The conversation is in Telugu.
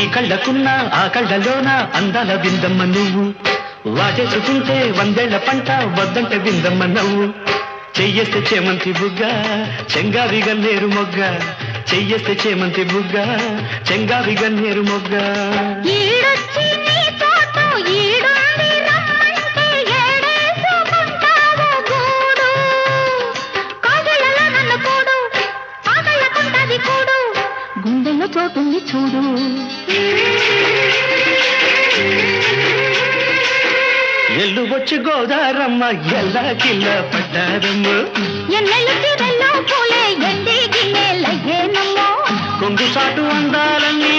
కళ్ళకున్న ఆ కళ్ళలోన అందాల విందమ్మ నువ్వు వాటేసుకుంటే వందేళ్ల పంట వద్దంటే విందమ్మ నవ్వు చెయ్యేస్తే చేమంతి బుగ్గ చెంగావి గన్నేరు మొగ్గ చెయ్యేస్తే చేమంతి బుగ్గ చెంగావి గన్నేరు మొగ్గ గుండెల్లో చోటుంది చూడు ఎల్లు వచ్చి గోదారమ్మ ఎల్లా కిల్ల పడ్డారమ్మ పూలే ఎండి గిన్నెలయ్యేనమ్మో కొంగు సాటు అందాలన్నీ